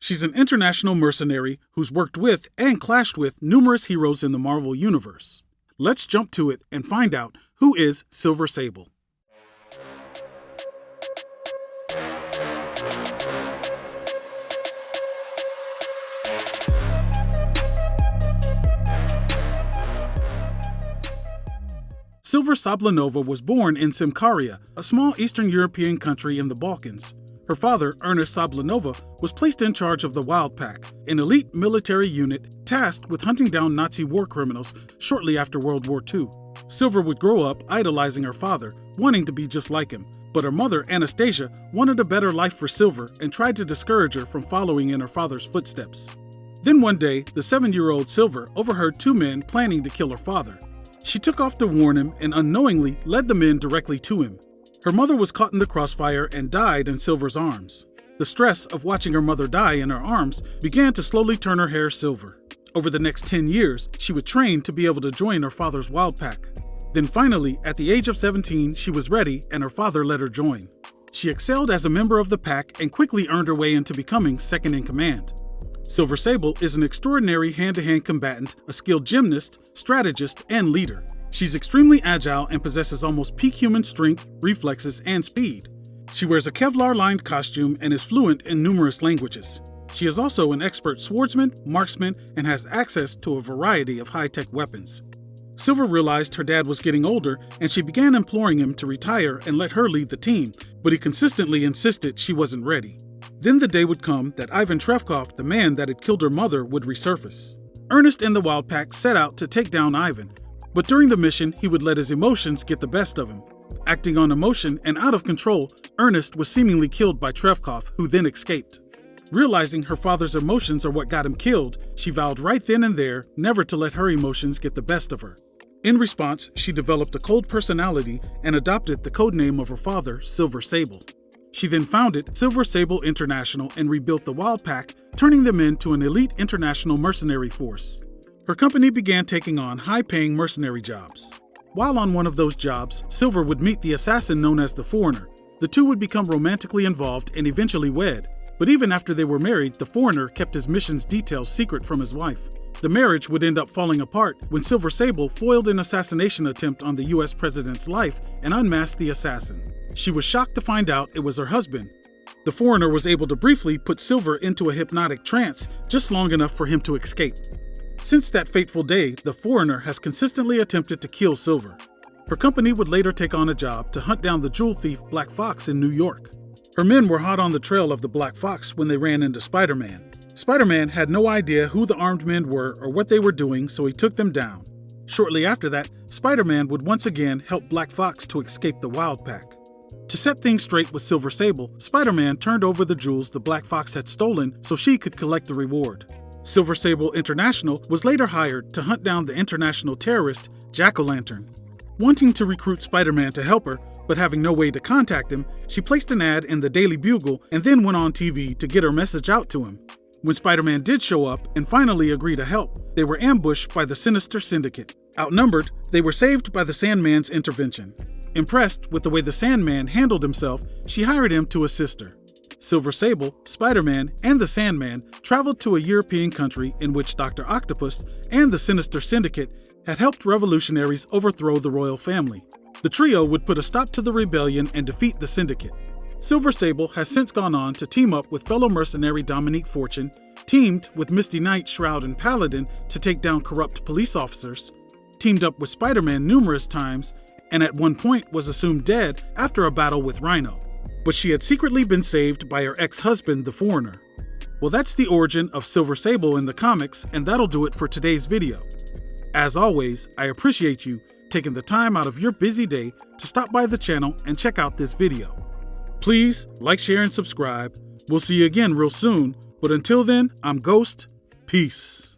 She's an international mercenary who's worked with and clashed with numerous heroes in the Marvel Universe. Let's jump to it and find out who is Silver Sable. Silver Sablinova was born in Simkaria, a small Eastern European country in the Balkans. Her father, Ernest Sablinova, was placed in charge of the Wild Pack, an elite military unit tasked with hunting down Nazi war criminals shortly after World War II. Silver would grow up idolizing her father, wanting to be just like him, but her mother, Anastasia, wanted a better life for Silver and tried to discourage her from following in her father's footsteps. Then one day, the 7-year-old Silver overheard 2 men planning to kill her father. She took off to warn him and unknowingly led the men directly to him. Her mother was caught in the crossfire and died in Silver's arms. The stress of watching her mother die in her arms began to slowly turn her hair silver. Over the next 10 years, she would train to be able to join her father's Wild Pack. Then finally, at the age of 17, she was ready and her father let her join. She excelled as a member of the pack and quickly earned her way into becoming second in command. Silver Sable is an extraordinary hand-to-hand combatant, a skilled gymnast, strategist, and leader. She's extremely agile and possesses almost peak human strength, reflexes, and speed. She wears a Kevlar-lined costume and is fluent in numerous languages. She is also an expert swordsman, marksman, and has access to a variety of high-tech weapons. Silver realized her dad was getting older, and she began imploring him to retire and let her lead the team, but he consistently insisted she wasn't ready. Then the day would come that Ivan Trefkov, the man that had killed her mother, would resurface. Ernest and the Wild Pack set out to take down Ivan, but during the mission, he would let his emotions get the best of him. Acting on emotion and out of control, Ernest was seemingly killed by Trefkov, who then escaped. Realizing her father's emotions are what got him killed, she vowed right then and there never to let her emotions get the best of her. In response, she developed a cold personality and adopted the codename of her father, Silver Sable. She then founded Silver Sable International and rebuilt the Wild Pack, turning them into an elite international mercenary force. Her company began taking on high-paying mercenary jobs. While on one of those jobs, Silver would meet the assassin known as the Foreigner. The two would become romantically involved and eventually wed, but even after they were married, the Foreigner kept his mission's details secret from his wife. The marriage would end up falling apart when Silver Sable foiled an assassination attempt on the US president's life and unmasked the assassin. She was shocked to find out it was her husband. The Foreigner was able to briefly put Silver into a hypnotic trance just long enough for him to escape. Since that fateful day, the Foreigner has consistently attempted to kill Silver. Her company would later take on a job to hunt down the jewel thief Black Fox in New York. Her men were hot on the trail of the Black Fox when they ran into Spider-Man. Spider-Man had no idea who the armed men were or what they were doing, so he took them down. Shortly after that, Spider-Man would once again help Black Fox to escape the Wild Pack. To set things straight with Silver Sable, Spider-Man turned over the jewels the Black Fox had stolen so she could collect the reward. Silver Sable International was later hired to hunt down the international terrorist Jack-O-Lantern. Wanting to recruit Spider-Man to help her, but having no way to contact him, she placed an ad in the Daily Bugle and then went on TV to get her message out to him. When Spider-Man did show up and finally agreed to help, they were ambushed by the Sinister Syndicate. Outnumbered, they were saved by the Sandman's intervention. Impressed with the way the Sandman handled himself, she hired him to assist her. Silver Sable, Spider-Man, and the Sandman traveled to a European country in which Dr. Octopus and the Sinister Syndicate had helped revolutionaries overthrow the royal family. The trio would put a stop to the rebellion and defeat the Syndicate. Silver Sable has since gone on to team up with fellow mercenary Dominique Fortune, teamed with Misty Knight, Shroud, and Paladin to take down corrupt police officers, teamed up with Spider-Man numerous times, and at one point was assumed dead after a battle with Rhino. But she had secretly been saved by her ex-husband, the Foreigner. Well, that's the origin of Silver Sable in the comics, and that'll do it for today's video. As always, I appreciate you taking the time out of your busy day to stop by the channel and check out this video. Please like, share, and subscribe. We'll see you again real soon, but until then, I'm Ghost. Peace.